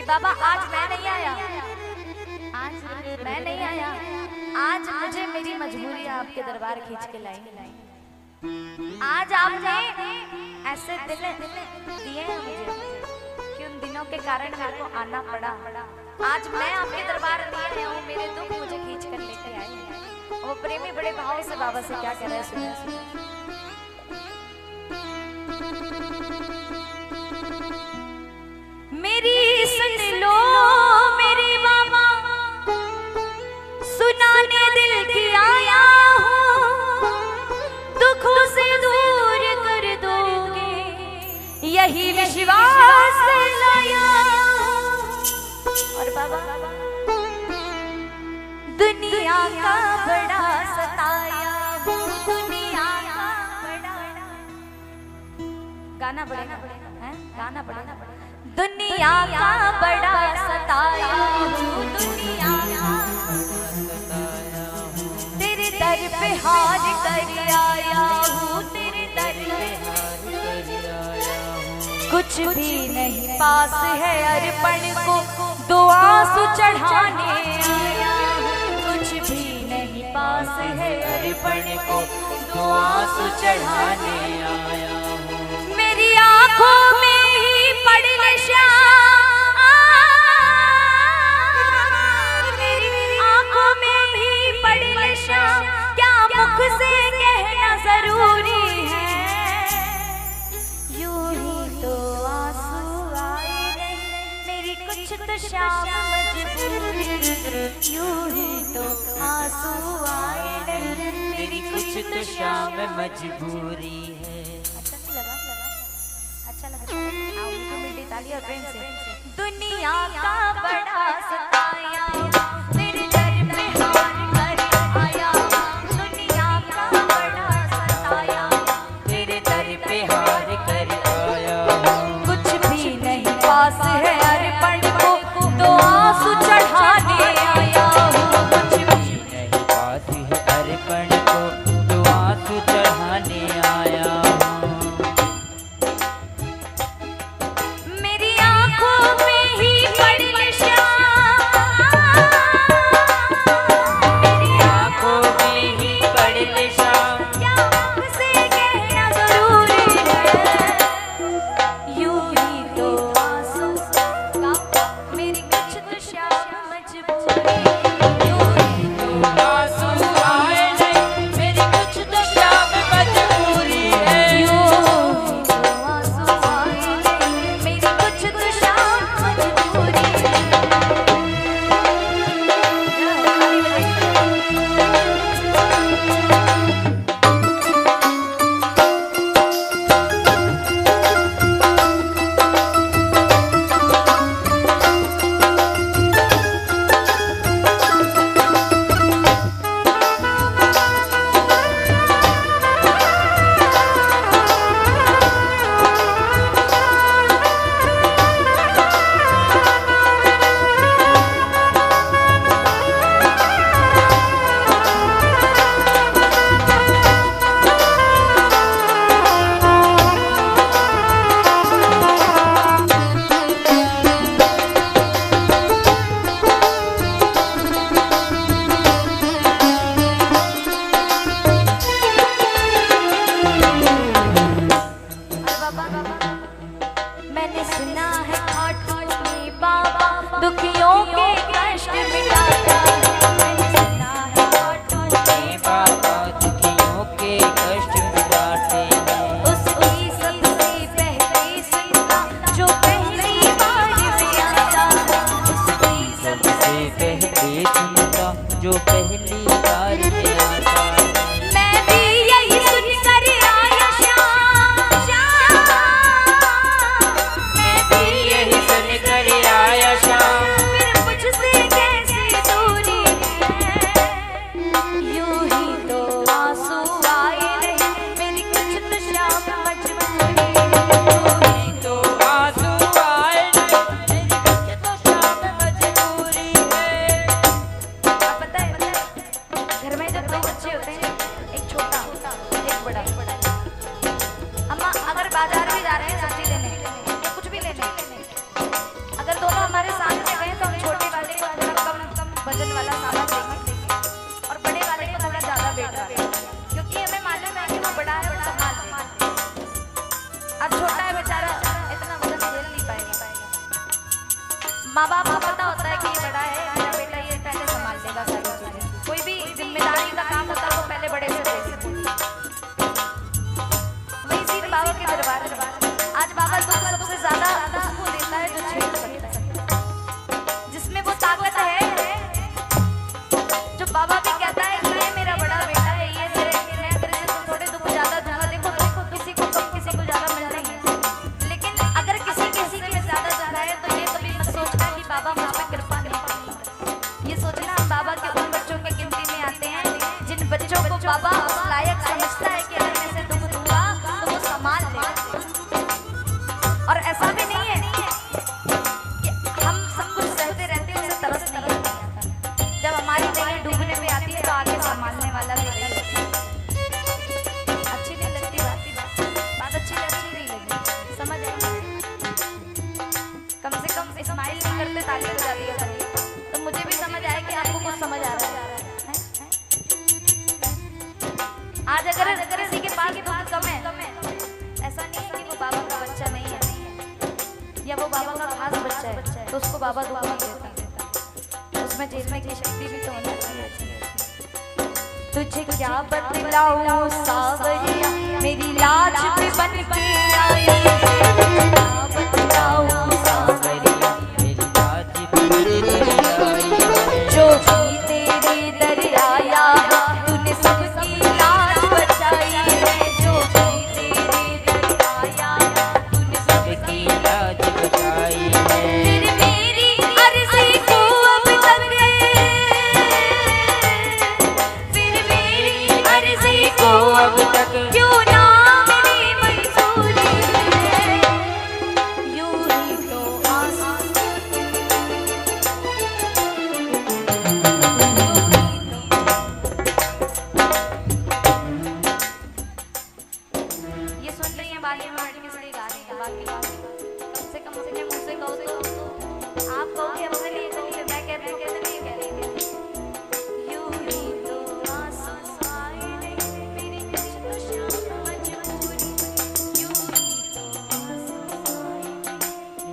बाबा आज मैं नहीं आया, आज मैं नहीं आया, आज मुझे मेरी मजबूरी आपके दरबार खींच के लाई। आज आपने ऐसे दिल दिए हैं मुझे कि उन दिनों के कारण मेरे को आना पड़ा। आज मैं आपके दरबार नहीं आया हूँ, मेरे दुख मुझे खींच कर लेके आए हैं। वो प्रेमी बड़े भाव से बाबा से क्या कह रहे हैं, सुनिए। मेरी सुन लो मेरी बाबा, सुनाने दिल की आया हूँ, दुखों से दूर कर दोगे यही विश्वास लाया। और बाबा दुनिया का बड़ा सताया हूँ, दुनिया का बड़ा, गाना पड़ेगा हैं, गाना पड़ेगा। दुनिया का बड़ा सताया हूँ, दुनिया का तेरे दर पे हार कर आया हूँ, तेरे दर पे हार कर आया हूँ। कुछ भी नहीं पास है अर्पण को दो आंसू चढ़ाने आया हूँ, कुछ भी नहीं पास है अर्पण को दो आंसू चढ़ाने आया हूँ। मेरी आंखों में पड़ नशा, मेरी आंखों में भी पड़ नशा, क्या मुख से कहना जरूरी है। यूं ही तो आंसू आए नहीं, मेरी कुछ तो शाम मजबूरी, यूं ही तो आंसू आए नहीं, मेरी कुछ तो शाम मजबूरी है। तालियां प्रेम से। दुनिया का बड़ा सताया, तेरे दर पे हार कर आया, दुनिया का बड़ा सताया, तेरे दर पे हार कर आया। कुछ भी नहीं पास है अर्पण को दो आंसू चढ़ाने आया हूँ, कुछ भी नहीं पास है अर्पण को दो आंसू चढ़ाने आया हूँ। जो पहली बार में आता, मैं भी यही सुन कर आया शाम, मैं भी यही सुन कर आया शाम, फिर मुझसे कैसी दूरी है। यूं ही तो आंसू आए नहीं, मेरी कुछ तो शाम मजबूरी, यूं ही तो आंसू आए नहीं, मेरी कुछ तो शाम मजबूरी है। आप बताए माँ बाप को पता होता है कि ये बड़ा है, मेरा बेटा ये पहले संभाल लेगा सारी चीजें। कोई भी जिम्मेदारी का काम होता है वो पहले बड़े से देते। वही सीन बाबा के दरबार में। आज बाबा दुख सबसे ज्यादा उसको देता है जो छेड़ सकता है, जिसमें वो ताकत है जो बाबा भी कहता है कि ये मेरा बड़ा बेटा है, ये मैं तेरे से थोड़े दुख ज्यादा दूंगा। देखो किसी को कम किसी को ज्यादा मिल रही है, लेकिन अगर किसी के ज्यादा जा रहा है तो ये कभी मत सोचना कि बाबा मुझ पे कृपा नहीं करेगा। ये सोचना हम बाबा के उन बच्चों की गिनती में आते हैं जिन बच्चों को बाबा उस लायक समझता है कि अगर मैं से दुख दूंगा तो वो संभाल लेगा। और ऐसा भी नहीं है कि हम सब कुछ सहते रहते हैं, उसे तरस नहीं आता। जब हमारी नैया डूबने पे आती है तो आगे संभालने वाला भी नहीं होता। अच्छी नहीं लगती बात अच्छी नहीं लगी, समझ आई? कम से कम स्माइल नहीं करते ताली बजा दिया तो मुझे भी समझ आए कि आपको कुछ समझ आ रहा है। आज अगर किसी के पास दुख कम है, ऐसा नहीं है कि वो बाबा का बच्चा नहीं है या वो बाबा का खास बच्चा है तो उसको बाबा दुख नहीं देता। उसमें झेलने की शक्ति भी तो होनी चाहिए। तुझे क्या बतलाऊं सावरिया, मेरी लाज पे बन के आई। क्या बतलाऊं सावरिया, मेरी लाज पे बन के आई। जो भी तेरे दर आया तूने सबकी लाज बचाई है। जो भी तेरे दर आया तूने सबकी लाज बचाई है। फिर मेरी अर्जी को अब तक, फिर मेरी अर्जी को अब तक क्यों ना मेरी मंजूरी है। यूं ही तो ये सुन रही है बाकी में बैठ के इसलिए गा रही है। बाकी कम से कम अपने मुंह से कहो तो आप कहोगे अपने लिए कहोगे, मैं कहती हूँ कैसे नहीं कह रही। यूं ही तो आंसू आए नहीं मेरी कुछ तो शाम मजबूरी। यूं ही तो आंसू आए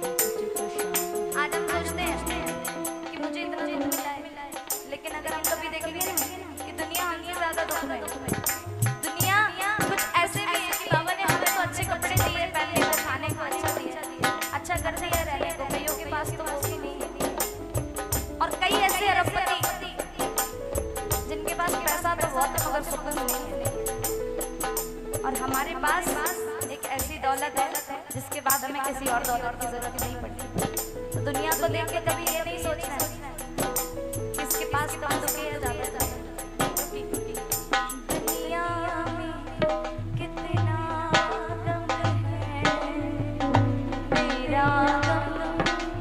कुछ तो शाम। आज हम सोचते हैं कि मुझे इतना दुख मिला है, लेकिन अगर हम कभी देखेंगे ना कि दुनिया हमसे ज्यादा दुख में, दुनिया कुछ ऐसे भी है कि बाबा ने हमें तो अच्छे कपड़े दिए, पहनने को, खाने को अच्छा दिया, अच्छा कर दिया, रहने को। कईयों के पास तो वो भी नहीं है। और कई ऐसे अरबपति जिनके पास पैसा तो बहुत है मगर सुकून नहीं है। और हमारे पास एक ऐसी दौलत है जिसके बाद हमें किसी और दौलत की जरूरत नहीं पड़ती। तो दुनिया को देख के कभी ये नहीं सोचना है कि इसके पास कम दुखी है ज्यादा। दुनिया में कितना गम है, मेरा गम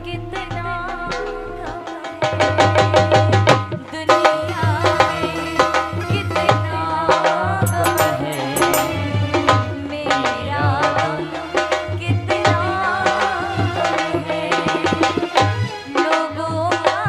कितना गम है। दुनिया में कितना गम है, मेरा गम कितना गम है। लोगों का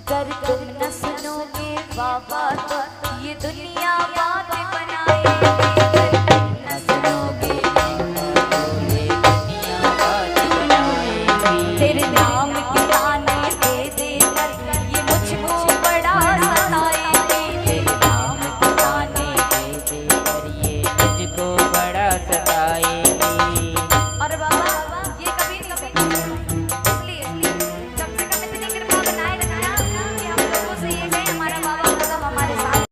अगर तुम न सुनोगे बाबा तो ये दुनिया बात बनाए।